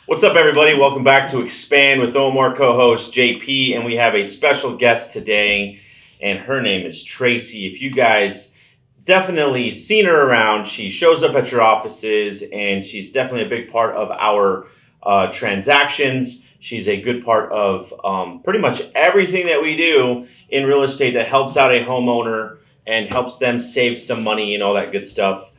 What's up, everybody? Welcome back to Expand with Omar, co-host JP, and we have a special guest today, and her name is Tracy. If you guys definitely seen her around, she shows up at your offices, and she's definitely a big part of our transactions. She's a good part of pretty much everything that we do in real estate that helps out a homeowner and helps them save some money and all that good stuff.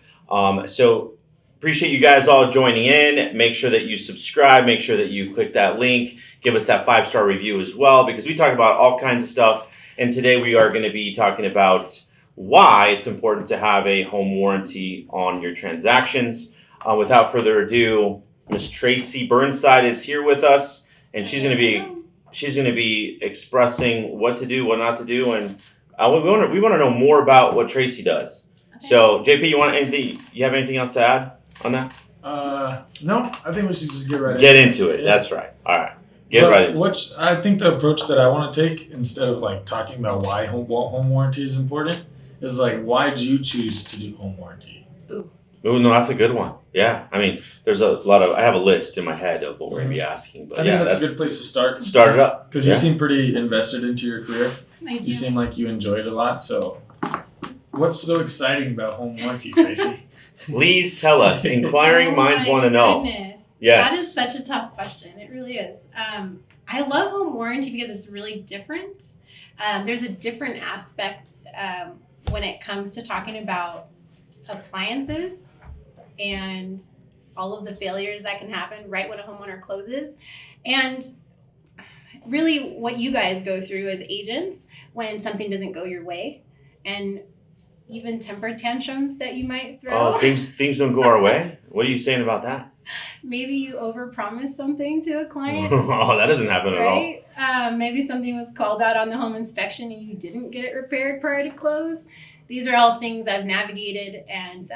So appreciate you guys all joining in. Make sure that you subscribe. Make sure that you click that link. Give us that 5-star review as well, because we talk about all kinds of stuff. And today we are going to be talking about why it's important to have a home warranty on your transactions. Without further ado, Miss Tracy Burnside is here with us, and she's going to be expressing what to do, what not to do, and we want to know more about what Tracy does. Okay. So, JP, you have anything else to add on that? No, I think we should just get into it. Yeah. That's right. All right. Right into it. I think the approach that I want to take, instead of like talking about why home warranty is important, is like, why did you choose to do home warranty? Ooh, no, that's a good one. Yeah. I mean, there's a lot of, I have a list in my head of what we're going to be asking. But I think that's a good place to start. Start it up. Because you seem pretty invested into your career. I do. You seem like you enjoy it a lot. So what's so exciting about home warranty, Tracy? Please tell us. Inquiring minds want to know. Goodness. Yes. That is such a tough question. It really is. I love home warranty because it's really different. There's a different aspect when it comes to talking about appliances and all of the failures that can happen right when a homeowner closes. And really what you guys go through as agents when something doesn't go your way, and even temper tantrums that you might throw. Oh, things don't go our way? What are you saying about that? Maybe you overpromise something to a client. Oh, that doesn't happen right? At all. Maybe something was called out on the home inspection and you didn't get it repaired prior to close. These are all things I've navigated, and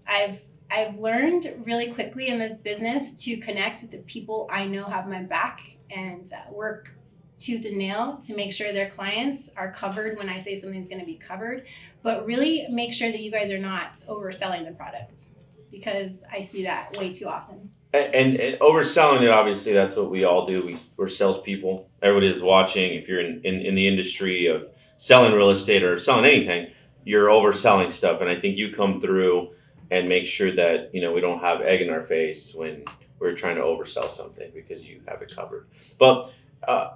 I've learned really quickly in this business to connect with the people I know have my back and work tooth and nail to make sure their clients are covered when I say something's going to be covered, but really make sure that you guys are not overselling the product, because I see that way too often. And overselling it, obviously, that's what we all do. We're salespeople. Everybody is watching. If you're in the industry of selling real estate or selling anything, you're overselling stuff. And I think you come through and make sure that, we don't have egg in our face when we're trying to oversell something, because you have it covered. But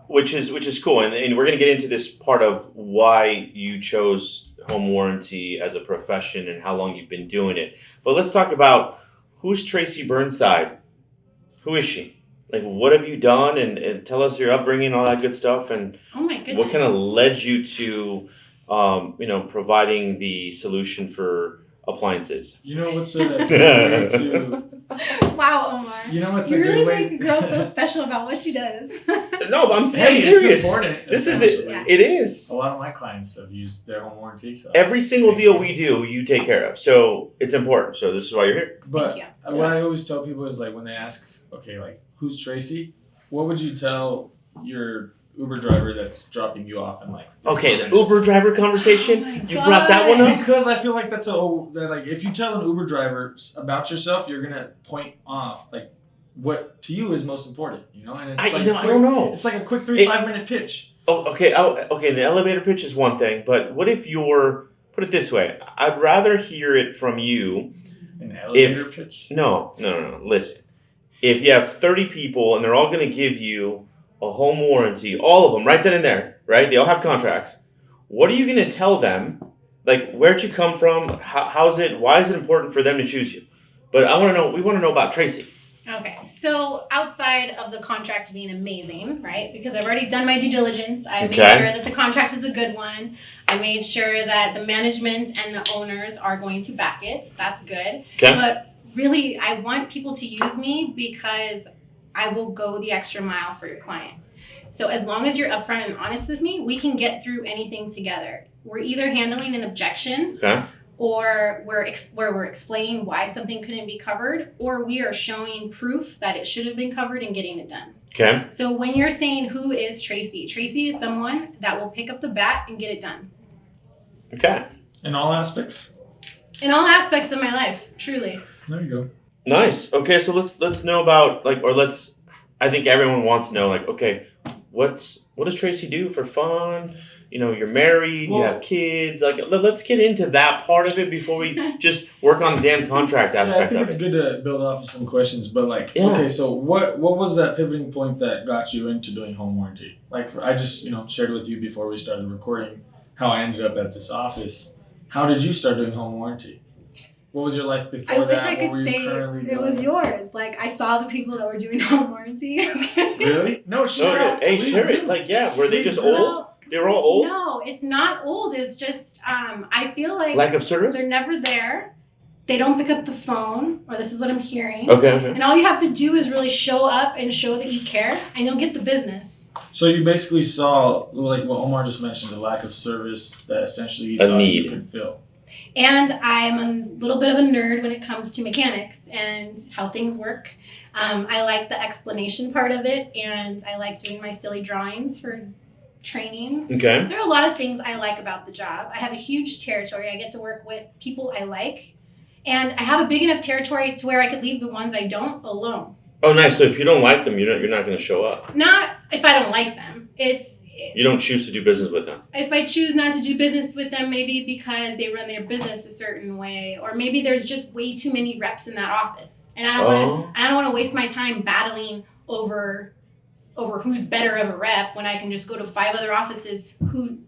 which is cool, and we're going to get into this part of why you chose home warranty as a profession and how long you've been doing it. But let's talk about, who's Tracy Burnside? Who is she? Like, what have you done? And tell us your upbringing, all that good stuff, and oh my goodness, what kind of led you to providing the solution for appliances. You know what's a good way to... Wow, Omar. You know what's you a really good way... make a girl feel special about what she does. No, but I'm Hey, serious. it's important. This is it. Yeah. It is. A lot of my clients have used their home warranty. So Every single deal we do, you take care of. So it's important. So this is why you're here. But Thank what I always tell people is, like, when they ask, okay, like, who's Tracy? What would you tell your Uber driver that's dropping you off in like... Okay, the minutes? Uber driver conversation. Oh my You brought that one up. Because I feel like that's like, if you tell an Uber driver about yourself, you're gonna point off like what to you is most important, and it's I don't know. It's like a quick 3-5 minute pitch. Oh, okay. Okay. The elevator pitch is one thing, but what if put it this way? I'd rather hear it from you. An elevator pitch? No. Listen, if you have 30 people and they're all going to give you a home warranty, all of them, right then and there, right? They all have contracts. What are you going to tell them? Like, where'd you come from? How's it? Why is it important for them to choose you? But we want to know about Tracy. Okay, so outside of the contract being amazing, right? Because I've already done my due diligence. I made sure that the contract is a good one. I made sure that the management and the owners are going to back it. That's good. Okay. But really, I want people to use me because I will go the extra mile for your client. So as long as you're upfront and honest with me, we can get through anything together. We're either handling an objection, or we're explaining why something couldn't be covered, or we are showing proof that it should have been covered and getting it done. Okay. So when you're saying, who is Tracy? Tracy is someone that will pick up the bat and get it done. Okay. In all aspects? In all aspects of my life, truly. There you go. Nice. Okay, so let's know about I think everyone wants to know okay, what does Tracy do for fun? You're married, you have kids. Let's get into that part of it before we just work on the damn contract aspect I think of it's it. good to build off of some questions, but okay, so what was that pivoting point that got you into doing home warranty? I just shared with you before we started recording how I ended up at this office. How did you start doing home warranty? What was your life before I that? wish I What were could you say currently it doing? was yours. I saw the people that were doing home warranty. Really? No, share it. Hey, Please share do. it. Were they just old? Well, They were all old? no, it's not old. It's just I feel like Lack of service? they're never there. They don't pick up the phone, or this is what I'm hearing. Okay. And all you have to do is really show up and show that you care, and you'll get the business. So you basically saw, what Omar just mentioned, the lack of service that essentially you A thought need. Mm-hmm. you could fill. And I'm a little bit of a nerd when it comes to mechanics and how things work. I like the explanation part of it, and I like doing my silly drawings for trainings. Okay. There are a lot of things I like about the job. I have a huge territory. I get to work with people I like. And I have a big enough territory to where I could leave the ones I don't alone. Oh, nice. So if you don't like them, you're not going to show up. Not if I don't like them. You don't choose to do business with them. If I choose not to do business with them, maybe because they run their business a certain way, or maybe there's just way too many reps in that office, and I don't want to waste my time battling over who's better of a rep when I can just go to 5 other offices who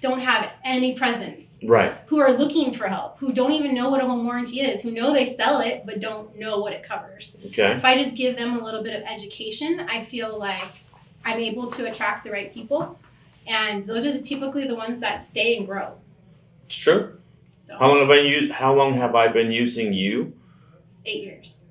don't have any presence, Right. who are looking for help, who don't even know what a home warranty is, who know they sell it but don't know what it covers. Okay. If I just give them a little bit of education, I feel like I'm able to attract the right people, and those are typically the ones that stay and grow. It's true. So How long have I been using you? 8 years.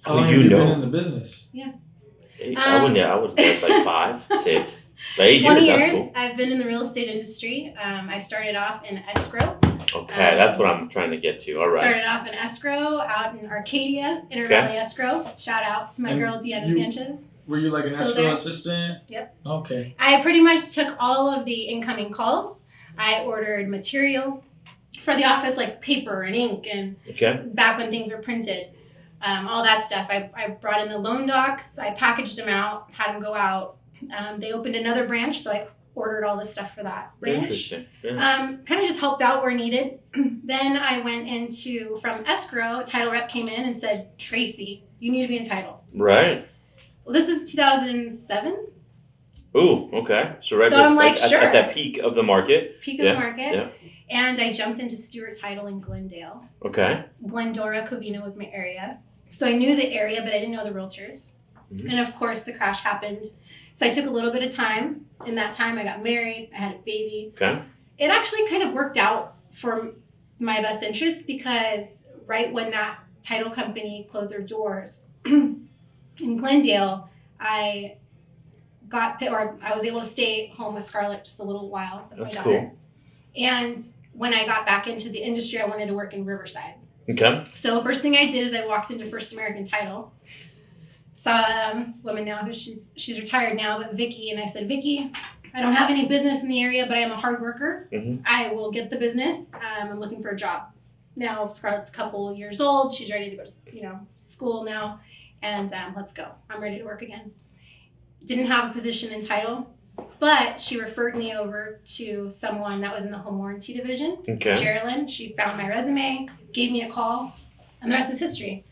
How long have you been in the business? 8? I would guess 5, 6. But 8 20 years, that's years. cool. I've been in the real estate industry. I started off in escrow. Okay, that's what I'm trying to get to. All right. Started off in escrow out in Arcadia, Inter Okay. Valley Escrow. Shout out to my And girl Deanna you- Sanchez. Were you like an Still escrow there. assistant? Yep. Okay. I pretty much took all of the incoming calls. I ordered material for the office, like paper and ink, and Okay. back when things were printed, all that stuff. I brought in the loan docs. I packaged them out, had them go out. They opened another branch, so I ordered all this stuff for that branch. Interesting. Yeah. Kind of just helped out where needed. Then I went from escrow, a title rep came in and said, Tracy, you need to be in title. Right. Well, this is 2007, Ooh, okay. So right So I'm like, at sure. that peak of the market. peak of the market. Yeah. And I jumped into Stewart Title in Glendale. Okay. Glendora, Covina was my area. So I knew the area, but I didn't know the realtors. Mhm. And of course, the crash happened. So I took a little bit of time. In that time, I got married. I had a baby. Okay. It actually kind of worked out for my best interest because right when that title company closed their doors in Glendale, I was able to stay home with Scarlett just a little while. That's my cool. daughter. And when I got back into the industry, I wanted to work in Riverside. Okay. So first thing I did is I walked into First American Title. Saw a woman now who she's retired now, but Vicky, and I said, Vicky, I don't have any business in the area, but I am a hard worker. Mhm. I will get the business. I'm looking for a job. Now Scarlett's a couple years old. She's ready to go to school now, and let's go. I'm ready to work again. Didn't have a position in title, but she referred me over to someone that was in the home warranty division. Okay. Sherilyn, she found my resume, gave me a call, and the rest is history.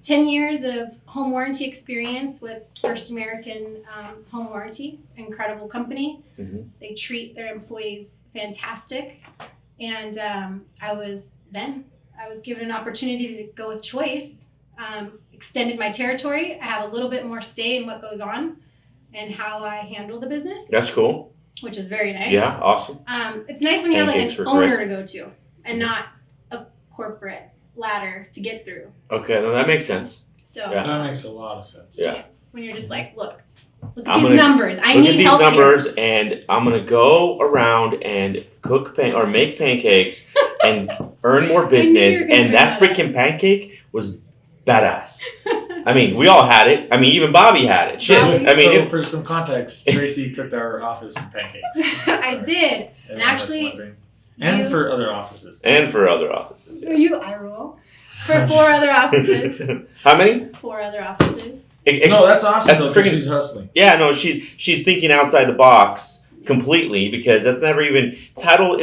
10 years of home warranty experience with First American Home Warranty, incredible company. Mhm. They treat their employees fantastic. And I was given an opportunity to go with choice, extended my territory. I have a little bit more say in what goes on and how I handle the business, That's cool. which is very nice. Yeah. Awesome. It's nice when you have like Pancakes an were owner great. to go to and not a corporate ladder to get through. Okay. Then that makes sense. So Yeah. That makes a lot of sense. Yeah. when you're just like, look at I'm these gonna numbers. I Look need at these help numbers, and I'm gonna go around and make pancakes and earn more business. you were gonna And that bring freaking pancake was badass. I mean, we all had it. I mean, even Bobby had it. Shit. Bobby? I mean, So for some context, Tracy cooked our office some pancakes. I did. And actually, and you- for other offices. Too. and for other offices. Are you eye roll? For 4 other offices. How many? 4 other offices. No, that's awesome though, 'cause freaking- she's hustling. Yeah, no, she's thinking outside the box completely, because that's never even title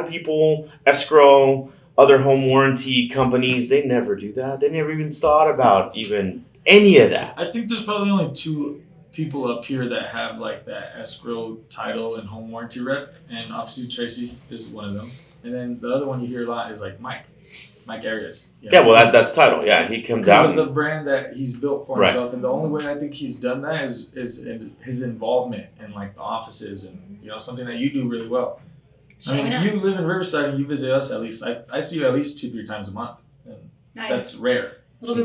people, escrow, other home warranty companies. They never do that. They never even thought about even any of that. I think there's probably only 2 people up here that have like that escrow, title, and home warranty rep, and obviously Tracy is one of them. And then the other one you hear a lot is like Mike Arias. Yeah, well, that's title. Yeah, he comes out. Because of the brand that he's built for himself, and the only way I think he's done that is in his involvement in like the offices and something that you do really well. I mean, you live in Riverside and you visit us at least. I see you at least 2-3 times a month, and that's rare. A little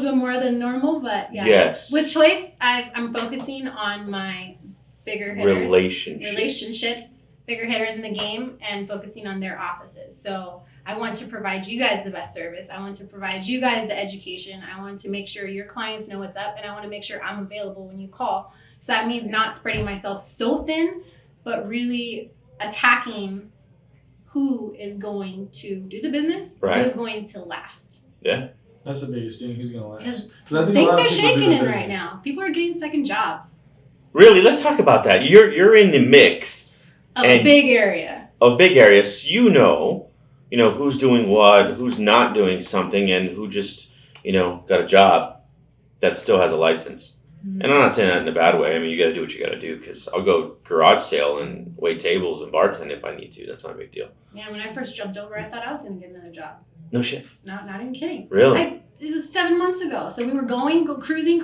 bit more than normal, but yeah. Yes. With choice, I'm focusing on my bigger hitters, relationships, bigger hitters in the game, and focusing on their offices. So I want to provide you guys the best service. I want to provide you guys the education. I want to make sure your clients know what's up, and I want to make sure I'm available when you call. So that means not spreading myself so thin, but really attacking who is going to do the business, who's going to last. Yeah. That's the biggest thing. Who's going to last? Because things are shaking in right now. People are getting second jobs. Really? Let's talk about that. You're in the mix. Of a big area. Of big areas. So you know who's doing what, who's not doing something, and who just, got a job that still has a license. Mm-hmm. And I'm not saying that in a bad way. I mean, you got to do what you got to do, because I'll go garage sale and wait tables and bartend if I need to. That's not a big deal. Yeah, when I first jumped over, I thought I was going to get another job. No shit. Not even kidding. Really? It was 7 months ago. So we were go cruising.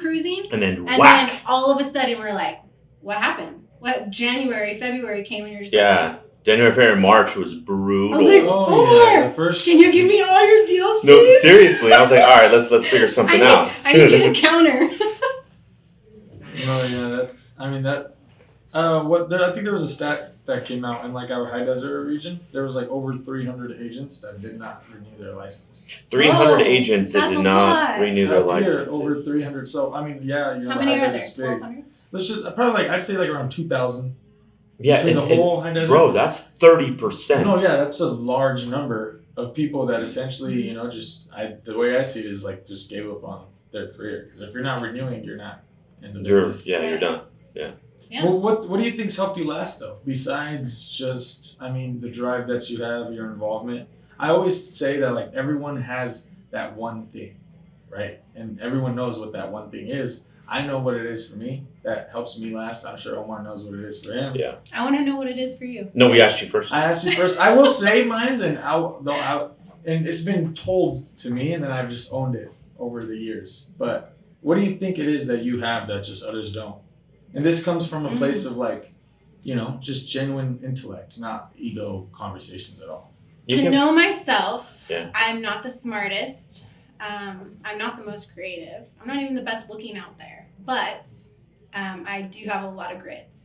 And then whack. And then all of a sudden we're like, what happened? January, February came and you're just like, January, February, March was brutal. I was like, Omar, can you give me all your deals, please? No, seriously. I was like, all right, let's figure something out. I need you to counter. Oh yeah, I think there was a stat that came out in like our high desert region. There was like over 300 agents that did not renew their license. 300 agents that did not renew their license. Over 300. So I mean, yeah, how many are there? 1,200. Let's just probably I'd say like around 2,000. Yeah, between the whole high desert. Bro, that's 30%. No, yeah, that's a large number of people that essentially, the way I see it is like just gave up on their career, because if you're not renewing, you're not in the business. You're done. Yeah. Yeah. Well, what do you think's helped you last though? Besides just, the drive that you have, your involvement. I always say that like everyone has that one thing, right? And everyone knows what that one thing is. I know what it is for me that helps me last. I'm sure Omar knows what it is for him. Yeah. I want to know what it is for you. No, we asked you first. I asked you first. I will say mine's, and and it's been told to me, and then I've just owned it over the years. But what do you think it is that you have that just others don't? And this comes from a place of like, just genuine intellect, not ego conversations at all. Know myself, yeah. I'm not the smartest. I'm not the most creative. I'm not even the best looking out there. But I do have a lot of grit.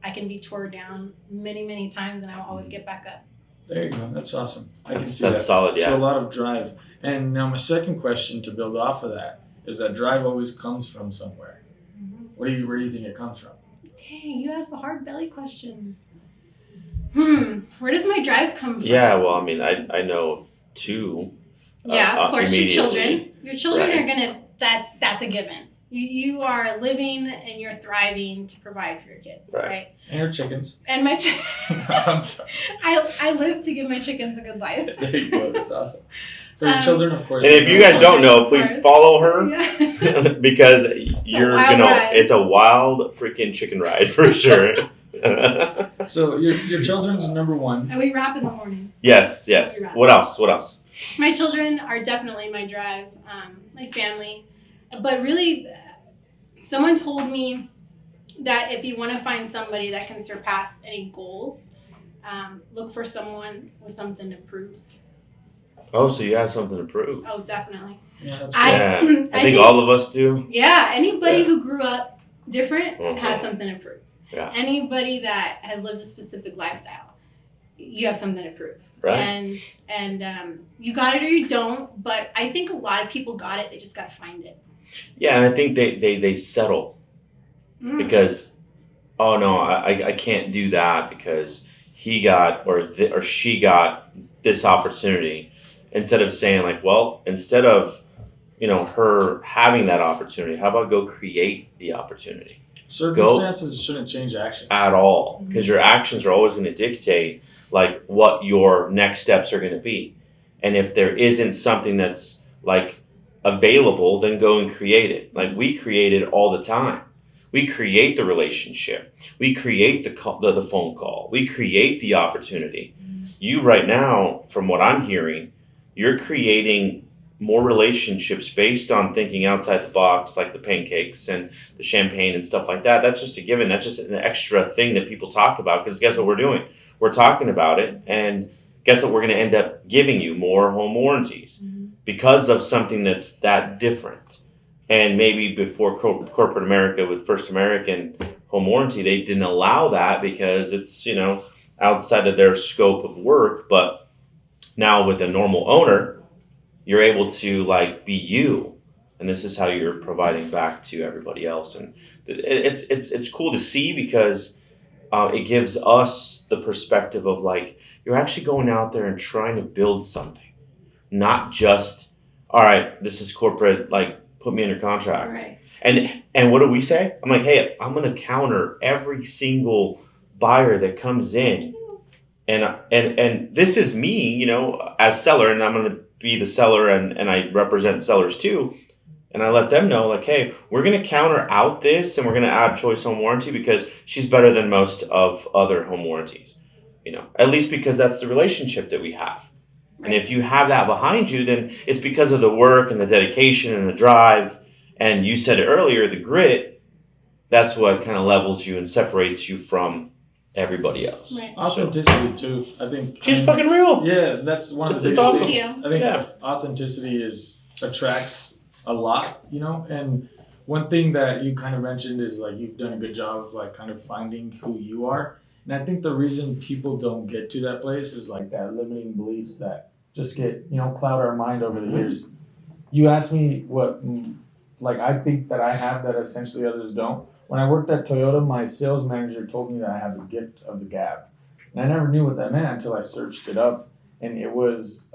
I can be torn down many, many times, and I will always get back up. There you go. That's awesome. That's solid, yeah. So a lot of drive. And now my second question to build off of that is that drive always comes from somewhere. Mm-hmm. Where do you think it comes from? Dang, you asked the hard belly questions. Where does my drive come from? Yeah, well, I know two. Yeah, of course, your children. Your children are gonna. That's a given. You are living and you're thriving to provide for your kids, right? And your chickens. And my I'm sorry. I live to give my chickens a good life. There you go. That's awesome. For your children, of course. And if you guys don't know, please follow her because it's a wild freaking chicken ride for sure. So your children's number one. And we wrap in the morning. Yes. What else? My children are definitely my drive, my family. But really, someone told me that if you want to find somebody that can surpass any goals, look for someone with something to prove. Oh, so you have something to prove. Oh, definitely. Yeah, that's I think all of us do. Yeah, anybody who grew up different has something to prove. Yeah. Anybody that has lived a specific lifestyle, you have something to prove. Right. And you got it or you don't, but I think a lot of people got it. They just got to find it. Yeah, and I think they settle because, oh no, I can't do that because he got or she got this opportunity, instead of saying like, well, instead of, her having that opportunity, how about go create the opportunity? Circumstances shouldn't change actions. At all, because your actions are always going to dictate like what your next steps are going to be. And if there isn't something that's like available, then go and create it. Like we create it all the time. We create the relationship. We create the phone call. We create the opportunity. You right now, from what I'm hearing, you're creating more relationships based on thinking outside the box, like the pancakes and the champagne and stuff like that. That's just a given. That's just an extra thing that people talk about, because guess what we're doing? We're talking about it, and guess what? We're going to end up giving you more home warranties because of something that's that different. And maybe before corporate America with First American Home Warranty, they didn't allow that because it's, outside of their scope of work. But now with a normal owner, you're able to like be you, and this is how you're providing back to everybody else. And it's cool to see, because it gives us the perspective of like, you're actually going out there and trying to build something, not just, all right, this is corporate, like put me under contract. Right. And what do we say? I'm like, hey, I'm going to counter every single buyer that comes in. And this is me, as seller, and I'm going to be the seller, and I represent sellers too. And I let them know, like, hey, we're going to counter out this, and we're going to add Choice Home Warranty because she's better than most of other home warranties, at least because that's the relationship that we have. Right. And if you have that behind you, then it's because of the work and the dedication and the drive. And you said it earlier, the grit, that's what kind of levels you and separates you from everybody else. Right. Authenticity too. I think she's fucking real. Yeah, that's one of the biggest awesome things. I think authenticity attracts a lot, and one thing that you kind of mentioned is like you've done a good job of like kind of finding who you are. And I think the reason people don't get to that place is like that limiting beliefs that just get, cloud our mind over the years. You asked me what like I think that I have that essentially others don't. When I worked at Toyota, my sales manager told me that I have the gift of the gab. And I never knew what that meant until I searched it up. And it was,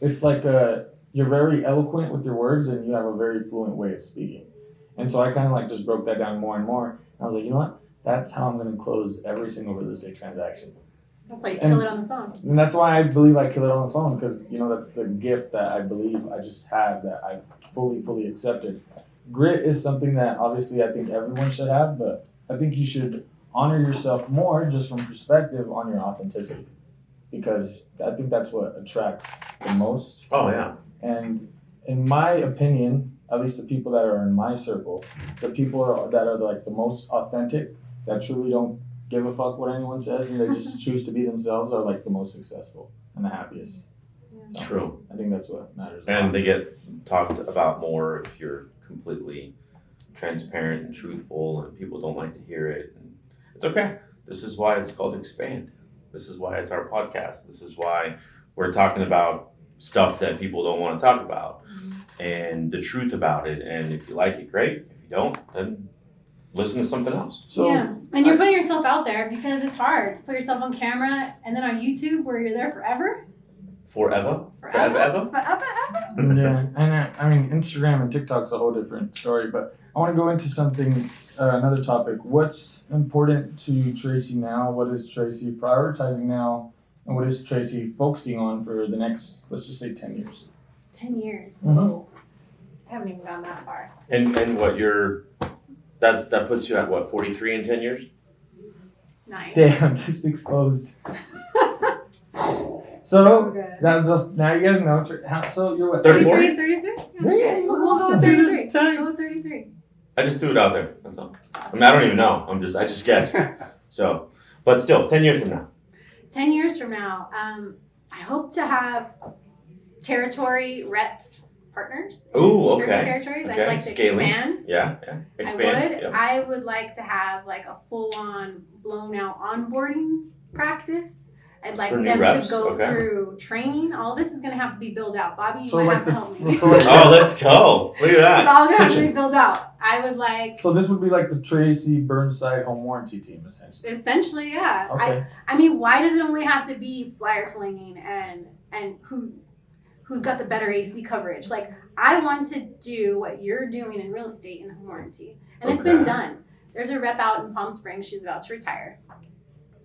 it's like you're very eloquent with your words, and you have a very fluent way of speaking. And so I kind of like just broke that down more and more. And I was like, you know what? That's how I'm going to close every single real estate transaction. That's why you kill it on the phone. And that's why I believe I kill it on the phone, because, that's the gift that I believe I just have that I fully accepted. Grit is something that obviously I think everyone should have, but I think you should honor yourself more just from perspective on your authenticity, because I think that's what attracts the most. Oh, yeah. And in my opinion, at least the people that are in my circle, the people that are like the most authentic, that truly don't give a fuck what anyone says and they just choose to be themselves, are like the most successful and the happiest. So, true. I think that's what matters. And they get talked about more if you're completely transparent and truthful, and people don't like to hear it. And it's okay. This is why it's called Expand. This is why it's our podcast. This is why we're talking about stuff that people don't want to talk about and the truth about it. And if you like it, great. If you don't, then listen to something else. So and you're putting yourself out there, because it's hard to put yourself on camera and then on YouTube where you're there forever. Forever? Yeah, and I mean, Instagram and TikTok's a whole different story, but I want to go into something, another topic. What's important to Tracy now? What is Tracy prioritizing now? And what is Tracy focusing on for the next, let's just say 10 years? 10 years? Mm-hmm. Whoa. I haven't even gone that far. And what that puts you at what, 43 in 10 years? Nice. Damn, this exposed. So, now you guys know. So you're what? 34? 33? Yeah, We'll go with 33. Go with 33. I just threw it out there. That's all. I mean, I don't even know. I just guessed. So, but still, 10 years from now. 10 years from now, I hope to have territory reps partners. Ooh, okay. Certain territories. Okay. I'd like to Scaling. expand. Yeah. Expand. I would like to have like a full-on, blown-out onboarding practice. I'd like For new them reps, to go okay. through training. All this is going to have to be built out. Bobby, you So might like have to the- help me. so like- Oh, let's go. Look at It's that. all going to have to be Pitching. built out. I would like, So this would be like the Tracy Burnside home warranty team, essentially. essentially, yeah. Okay. I mean, why does it only have to be flyer flinging and who's got the better AC coverage? Like, I want to do what you're doing in real estate in home warranty. And it's been Okay. done. There's a rep out in Palm Springs. She's about to retire.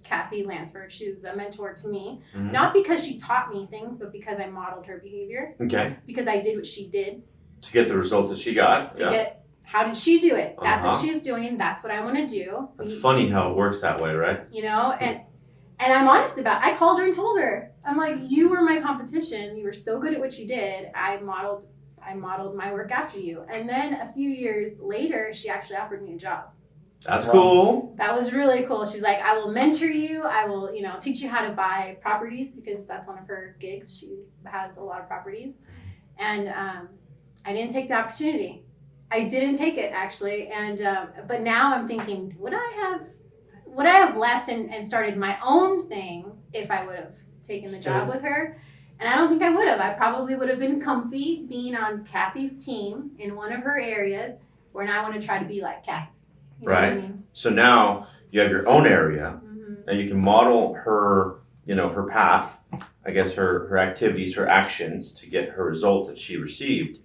Kathy Lansford. She was a mentor to me. Mhm. Not because she taught me things, but because I modeled her behavior. Okay. Because I did what she did To get the results that she got. to Yeah. get, how did she do it? That's what Uh-huh. she's doing. That's what I want to do. That's funny how it works that way, right? You know, and I'm honest about it. I called her and told her, I'm like, you were my competition. You were so good at what you did. I modeled my work after you. And then a few years later, she actually offered me a job. That's Wow. cool. That was really cool. She's like, I will mentor you. I will, teach you how to buy properties because that's one of her gigs. She has a lot of properties. And I didn't take the opportunity. I didn't take it actually. And but now I'm thinking, would I have left and started my own thing if I would have taken the job with her? And I don't think I would have. I probably would have been comfy being on Kathy's team in one of her areas where now I want to try to be like Kathy. You know what I Right. mean? So now you have your own area Mhm. and you can model her, her path, I guess her activities, her actions to get her results that she received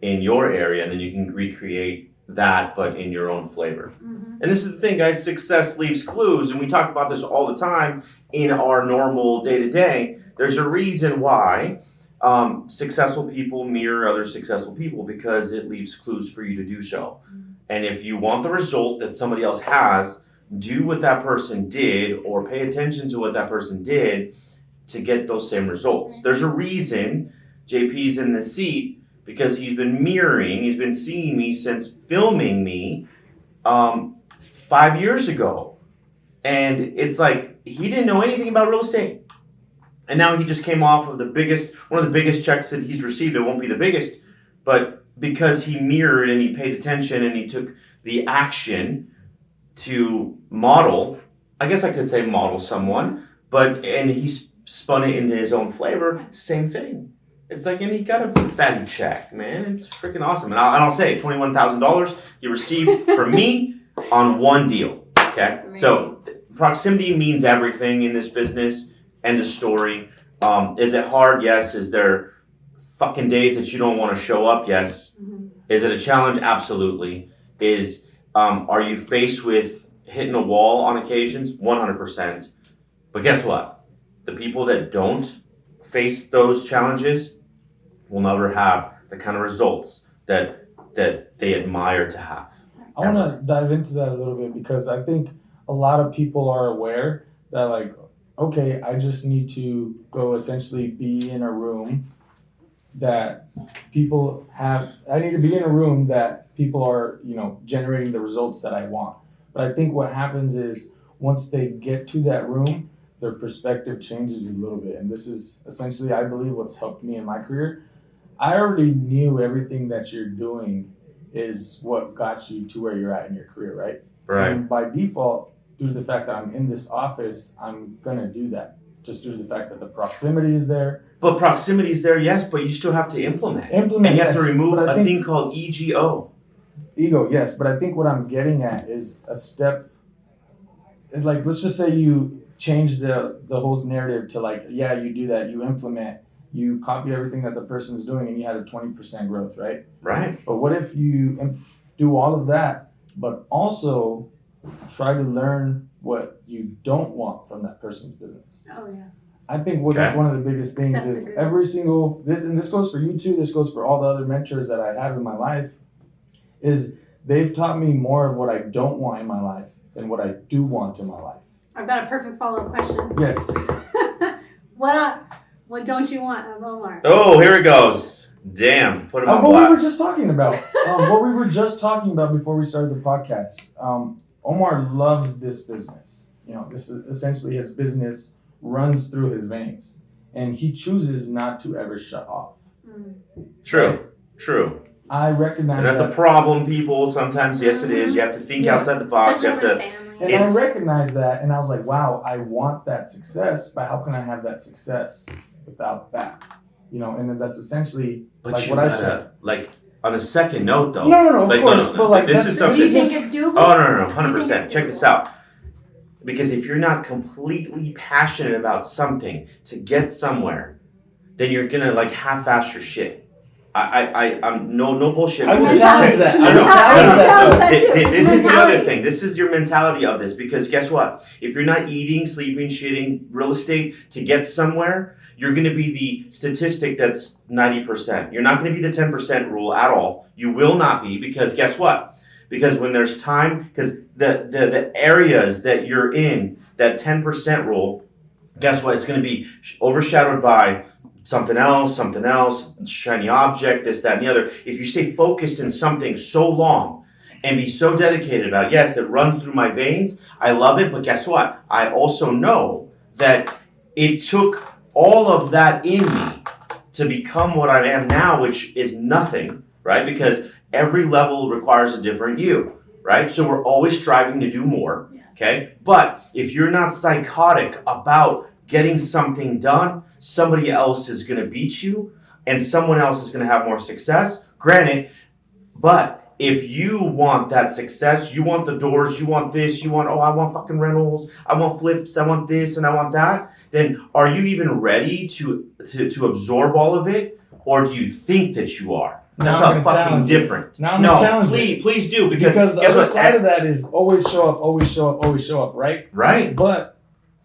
in your area, and then you can recreate that but in your own flavor. Mhm. And this is the thing, guys, success leaves clues, and we talk about this all the time in our normal day-to-day. There's a reason why successful people mirror other successful people, because it leaves clues for you to do so. And if you want the result that somebody else has, do what that person did or pay attention to what that person did to get those same results. There's a reason JP's in the seat, because he's been mirroring, he's been seeing me since filming me 5 years ago. And it's like, he didn't know anything about real estate. And now he just came off of one of the biggest checks that he's received. It won't be the biggest, but because he mirrored and he paid attention and he took the action to model, I guess I could say model someone, and he spun it into his own flavor, same thing. It's like, and he got a fatty check, man. It's freaking awesome. And I'll say $21,000 he received from me on one deal. Okay, so proximity means everything in this business. End of story. Is it hard? Yes. Is there fucking days that you don't want to show up? Yes. Mhm. Is it a challenge? Absolutely. Are you faced with hitting a wall on occasions? 100%. But guess what? The people that don't face those challenges will never have the kind of results that they admire to have. I want to dive into that a little bit because I think a lot of people are aware that, like, okay, I just need to go essentially be in a room that people have. I need to be in a room that people are, generating the results that I want. But I think what happens is once they get to that room, their perspective changes a little bit. And this is essentially, I believe, what's helped me in my career. I already knew everything that you're doing is what got you to where you're at in your career, right? Right. And by default, due to the fact that I'm in this office, I'm going to do that. Just due to the fact that the proximity is there. But proximity is there, yes, but you still have to implement. And you have to remove a thing called EGO. Ego, yes. But I think what I'm getting at is a step. Like, let's just say you change the whole narrative to, like, yeah, you do that, you implement, you copy everything that the person's doing, and you had a 20% growth, right? Right. But what if you do all of that, but also try to learn what you don't want from that person's business? Oh, yeah. I think that's one of the biggest things is every single, and this goes for you too, this goes for all the other mentors that I have in my life, is they've taught me more of what I don't want in my life than what I do want in my life. I've got a perfect follow-up question. Yes. What don't you want of Omar? Oh, here it goes. Damn, put him on What blast. we were just talking about. What we were just talking about before we started the podcast. Omar loves this business. This is essentially his business runs through his veins, and he chooses not to ever shut off. True. I recognize and that's that. a problem, people. Sometimes, yes, it is. You have to think outside the box. Especially You have with to family. And I recognized that, and I was like, wow, I want that success, but how can I have that success without that? You know, and then that's essentially like what I said. Like, on a second note, though. No, of course. But like, this is something. Do you think it's doable? Oh, no, 100%. Check this out. Because if you're not completely passionate about something to get somewhere, then you're gonna like half-ass your shit. I'm no bullshit. I would challenge that. This is the other thing. This is your mentality of this, because guess what? If you're not eating, sleeping, shitting, real estate to get somewhere, you're going to be the statistic that's 90%. You're not going to be the 10% rule at all. You will not be, because guess what? Because when there's time, because the areas that you're in, that 10% rule, guess what? It's going to be overshadowed by something else, shiny object, this, that, and the other. If you stay focused in something so long and be so dedicated about it, yes, it runs through my veins, I love it, but guess what? I also know that it took all of that in me to become what I am now, which is nothing, right? Because every level requires a different you, right? So we're always striving to do more, okay? But if you're not psychotic about getting something done, somebody else is going to beat you and someone else is going to have more success. Granted, but if you want that success, you want the doors, you want this, I want fucking rentals, I want flips, I want this and I want that, then are you even ready to absorb all of it? Or do you think that you are? That's not fucking different. No, please do, because the other side of that is always show up, right? Right. But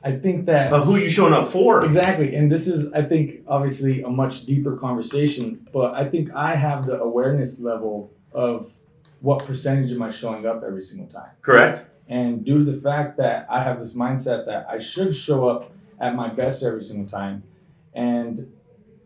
I think that... But who are you showing up for? Exactly. And this is, I think, obviously a much deeper conversation, but I think I have the awareness level of what percentage am I showing up every single time. Correct. And due to the fact that I have this mindset that I should show up at my best every single time, and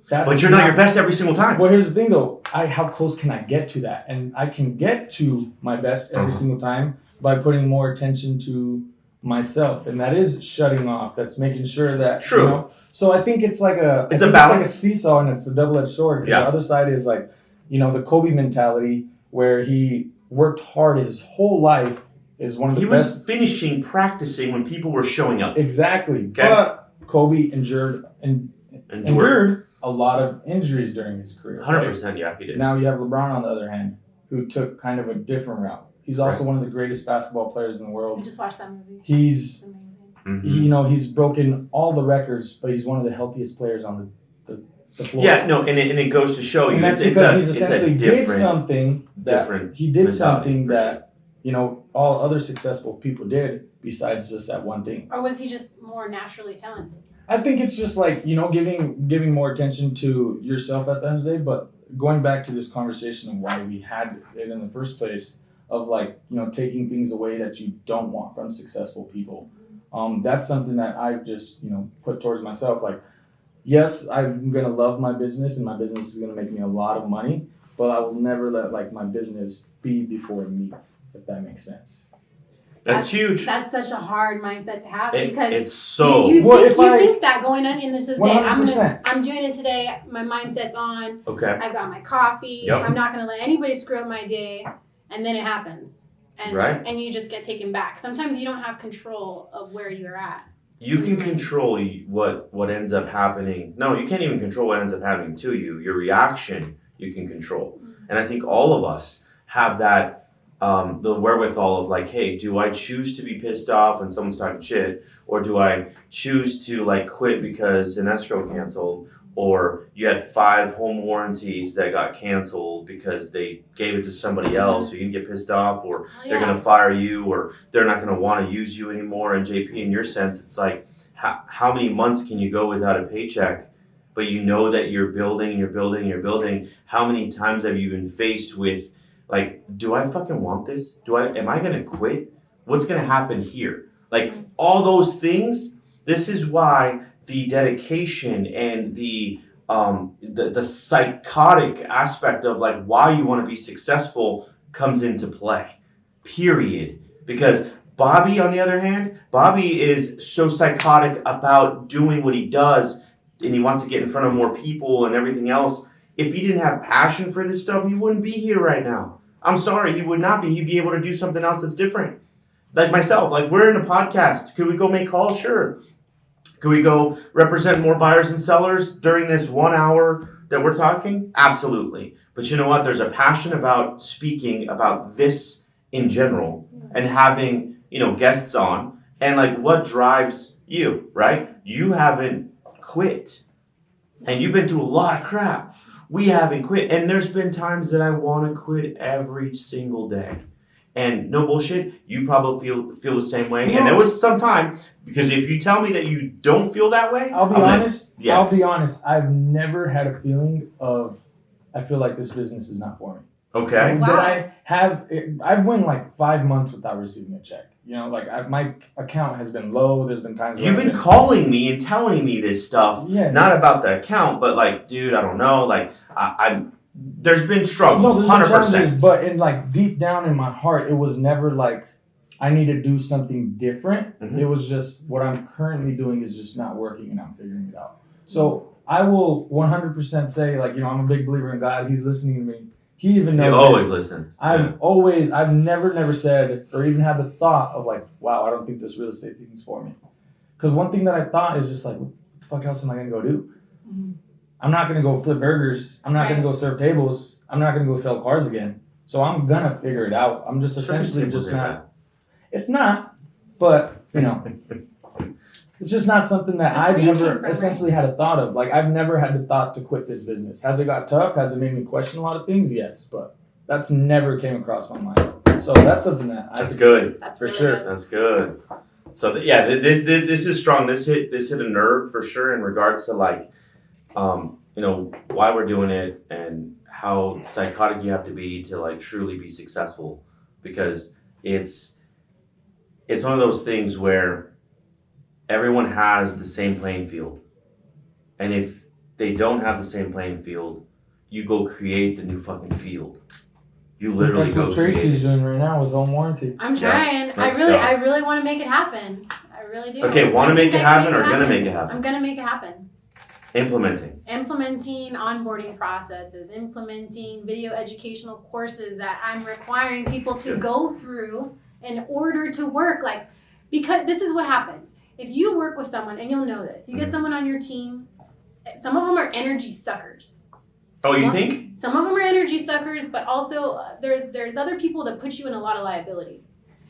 that's... But you're not your best every single time. Well, here's the thing, though. How close can I get to that? And I can get to my best every single time by putting more attention to myself, and that is shutting off. That's making sure that... True. You know, so I think it's like a... It's a balance. It's like a seesaw, and it's a double-edged sword. Because the other side is like, you know, the Kobe mentality, where he worked hard his whole life, is one of the best... He was finishing practicing when people were showing up. Exactly. Okay. But Kobe endured a lot of injuries during his career. 100%, right? Yeah, he did. Now you have LeBron, on the other hand, who took kind of a different route. He's also one of the greatest basketball players in the world. I just watched that movie. He's... amazing. You know, he's broken all the records, but he's one of the healthiest players on the floor. Yeah, no, and it goes to show you. And that's because he's essentially did something that, you know, all other successful people did besides just that one thing. Or was he just more naturally talented? I think it's just like, you know, giving more attention to yourself at the end of the day, but going back to this conversation of why we had it in the first place, of like, you know, taking things away that you don't want from successful people. That's something that I've just, you know, put towards myself. Like, yes, I'm going to love my business and my business is going to make me a lot of money, but I will never let like my business be before me, if that makes sense. That's huge. That's such a hard mindset to have, because it's so... You think that going into this day, I'm doing it today, my mindset's on, okay, I've got my coffee, I'm not going to let anybody screw up my day, and then it happens. And you just get taken back. Sometimes you don't have control of where you're at. You can control what ends up happening. No, you can't even control what ends up happening to you. Your reaction, you can control. And I think all of us have that, the wherewithal of like, hey, do I choose to be pissed off when someone's talking shit? Or do I choose to like quit because an escrow canceled? Or you had 5 home warranties that got canceled because they gave it to somebody else, so you can get pissed off, or they're going to fire you, or they're not going to want to use you anymore. And JP, in your sense, it's like, how many months can you go without a paycheck? But you know that you're building. How many times have you been faced with, like, do I fucking want this? Am I going to quit? What's going to happen here? Like, all those things, this is why the dedication and the psychotic aspect of like why you want to be successful comes into play, period. Because Bobby, on the other hand, Bobby is so psychotic about doing what he does, and he wants to get in front of more people and everything else. If he didn't have passion for this stuff, he wouldn't be here right now. I'm sorry, he would not be. He'd be able to do something else that's different. like myself, like we're in a podcast. Could we go make calls? Sure. Could we go represent more buyers and sellers during this 1 hour that we're talking? Absolutely. But you know what? There's a passion about speaking about this in general and having, guests on, and like what drives you, right? You haven't quit, and you've been through a lot of crap. We haven't quit, and there's been times that I want to quit every single day. And no bullshit, you probably feel the same way. And there was some time, because if you tell me that you don't feel that way, I'll be honest. Yes. I'll be honest. I've never had a feeling of I feel like this business is not for me. Okay. Wow. I've went like 5 months without receiving a check. My account has been low. There's been times where you've been calling me and telling me this stuff, not about the account, but like, dude, I don't know. Like, there's been struggle. No, there's 100%. Been challenges, but deep down in my heart, it was never like I need to do something different. Mm-hmm. It was just what I'm currently doing is just not working, and I'm figuring it out. So I will 100% say, I'm a big believer in God. He's listening to me. He even knows. He always listens. I've never said or even had the thought of wow, I don't think this real estate thing is for me. Because one thing that I thought is just what the fuck else am I going to go do? Mm-hmm. I'm not going to go flip burgers. I'm not going to go serve tables. I'm not going to go sell cars again. So I'm going to figure it out. I'm just essentially just not. It's not, but, it's just not something that I've never essentially had a thought of. I've never had the thought to quit this business. Has it got tough? Has it made me question a lot of things? Yes, but that's never came across my mind. So that's something that that's good. That's for really sure. Good. That's good. So this is strong. This hit a nerve for sure in regards to why we're doing it and how psychotic you have to be to truly be successful, because it's one of those things where everyone has the same playing field. And if they don't have the same playing field, you go create the new fucking field. You literally That's what Tracy's doing right now with home warranty. I'm trying. I really want to make it happen. I really do. Okay, want to make it happen or going to make it happen? I'm going to make it happen. Implementing onboarding processes, implementing video educational courses that I'm requiring people to go through in order to work. Because this is what happens. If you work with someone, and you'll know this, you get someone on your team, some of them are energy suckers. Oh, you think? Some of them are energy suckers, but also there's other people that put you in a lot of liability.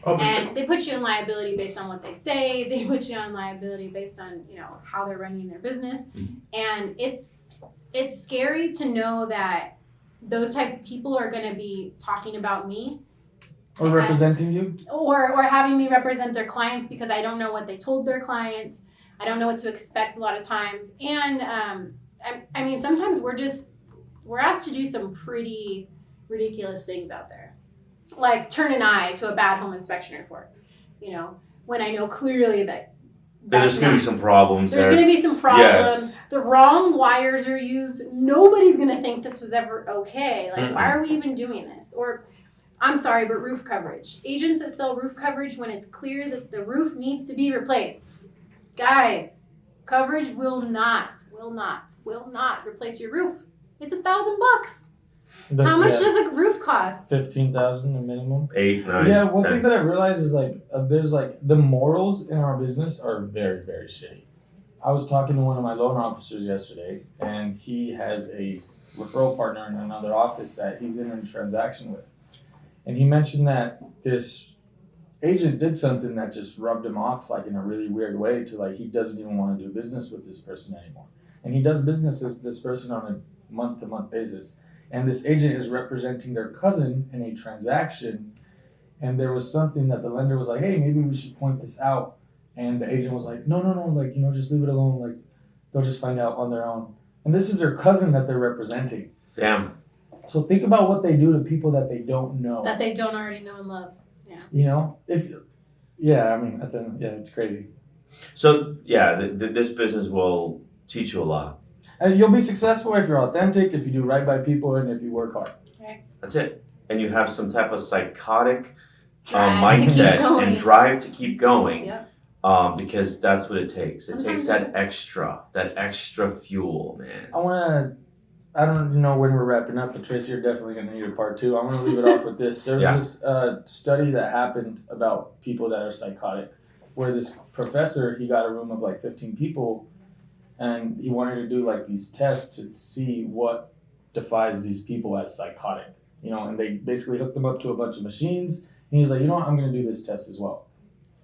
Oh, and sure. They put you in liability based on what they say. They put you on liability based on how they're running their business. Mm-hmm. And it's scary to know that those type of people are going to be talking about me. Or representing you? Or having me represent their clients, because I don't know what they told their clients. I don't know what to expect a lot of times. And I mean, sometimes we're asked to do some pretty ridiculous things out there. Like turn an eye to a bad home inspection report. When I know clearly that there's going to be some problems. There's going to be some problems. Yes. The wrong wires are used. Nobody's going to think this was ever okay. Why are we even doing this? Or I'm sorry, but roof coverage. Agents that sell roof coverage when it's clear that the roof needs to be replaced. Guys, coverage will not replace your roof. It's $1,000. How much does a roof cost? $15,000 a minimum. 8, 9. Yeah, one 10. thing that I realized is there's the morals in our business are very, very shitty. I was talking to one of my loan officers yesterday, and he has a referral partner in another office that he's in a transaction with. And he mentioned that this agent did something that just rubbed him off in a really weird way to he doesn't even want to do business with this person anymore. And he does business with this person on a month-to-month basis. And this agent is representing their cousin in a transaction. And there was something that the lender was like, hey, maybe we should point this out. And the agent was like, no, just leave it alone. They'll just find out on their own. And this is their cousin that they're representing. Damn. So think about what they do to people that they don't know. That they don't already know and love. Yeah. It's crazy. So, this business will teach you a lot. And you'll be successful if you're authentic, if you do right by people, and if you work hard. Okay. That's it. And you have some type of psychotic mindset and drive to keep going. Yep. Because that's what it takes. It takes that extra fuel, man. I want I don't know when we're wrapping up, but Tracy, you're definitely going to need a part 2. I'm going to leave it off with this. There was this study that happened about people that are psychotic, where this professor, he got a room of like 15 people, and he wanted to do like these tests to see what defies these people as psychotic. And they basically hooked them up to a bunch of machines, and he was like, you know what, I'm going to do this test as well.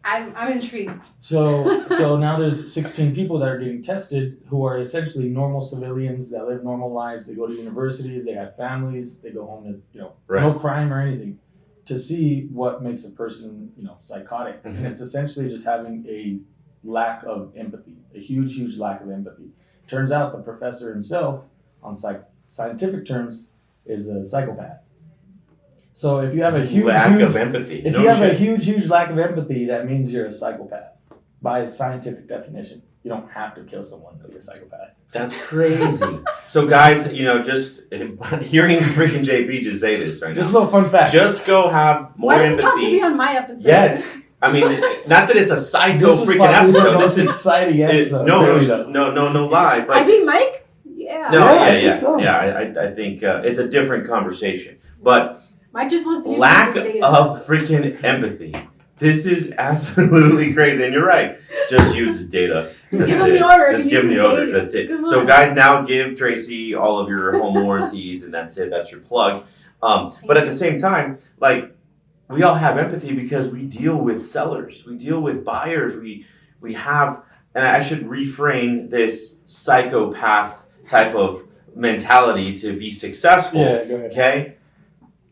I'm intrigued. So now there's 16 people that are getting tested who are essentially normal civilians that live normal lives. They go to universities, they have families, they go home to no crime or anything, to see what makes a person psychotic. Mm-hmm. And it's essentially just having a lack of empathy, a huge lack of empathy. Turns out the professor himself, on scientific terms, is a psychopath. So if you have a huge lack of empathy, if you have a huge lack of empathy, that means you're a psychopath. By scientific definition, you don't have to kill someone to be a psychopath. That's crazy. So guys, just hearing freaking JP just say this right now. Just a little fun fact. Just go have more empathy. Why does this have to be on my episode? Yes. I mean, not that it's a psycho freaking episode. This is exciting episode. No lie. I beat Mike? Yeah. No, I think so. I think it's a different conversation. But Mike just wants to lack of freaking empathy. This is absolutely crazy. And you're right. Just use his data. Just give him the order. Just give him the order. That's it. So guys, now give Tracy all of your home warranties, and that's it. That's your plug. But at the same time, we all have empathy because we deal with sellers. We deal with buyers. We have, and I should reframe this psychopath type of mentality to be successful. Yeah, go ahead. Okay?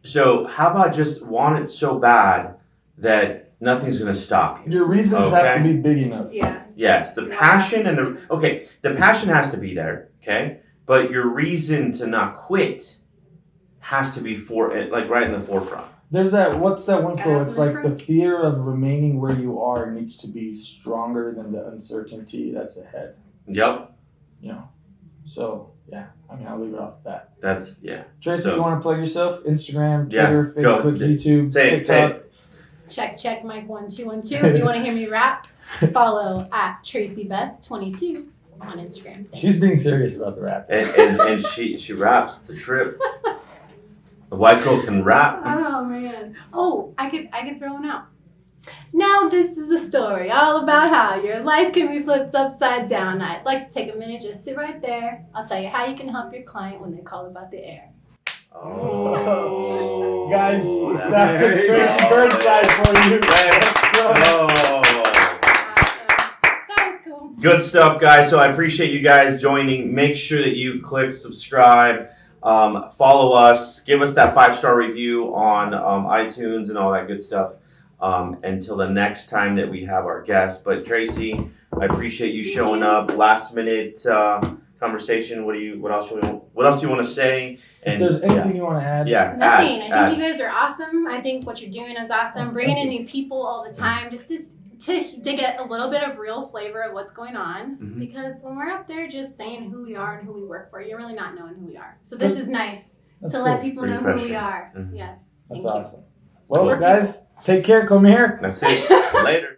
So how about just want it so bad that nothing's going to stop you? Your reasons have to be big enough. Yeah. Yes, the passion and the passion has to be there, okay? But your reason to not quit has to be right in the forefront. There's what's that one quote? It's like the fear of remaining where you are needs to be stronger than the uncertainty that's ahead. Yep. So, yeah. I'll leave it off at that. That's, Tracy, you want to plug yourself? Instagram, Twitter, Facebook, YouTube, TikTok. Check Mike 1212. If you want to hear me rap, follow at TracyBeth22 on Instagram. Thanks. She's being serious about the rap. And she raps. It's a trip. The white girl can rap. Oh man. Oh, I could throw one out. Now this is a story all about how your life can be flipped upside down. I'd like to take a minute, just sit right there. I'll tell you how you can help your client when they call about the air. Oh, guys, that was Tracy Burnside for you. That was cool. Good stuff, guys. So I appreciate you guys joining. Make sure that you click subscribe, follow us, give us that 5-star review on iTunes and all that good stuff. Until the next time that we have our guest. But Tracy, I appreciate you showing up. Last minute conversation. What else do you want to say? And if there's anything you want to add? Yeah. Nothing. I think you guys are awesome. I think what you're doing is awesome. Bringing in new people all the time, just to get a little bit of real flavor of what's going on. Mm-hmm. Because when we're up there just saying who we are and who we work for, you're really not knowing who we are. So this is nice to let people know who we are. Mm-hmm. Yes. That's awesome. Well, guys, take care. Come here. That's it. Later.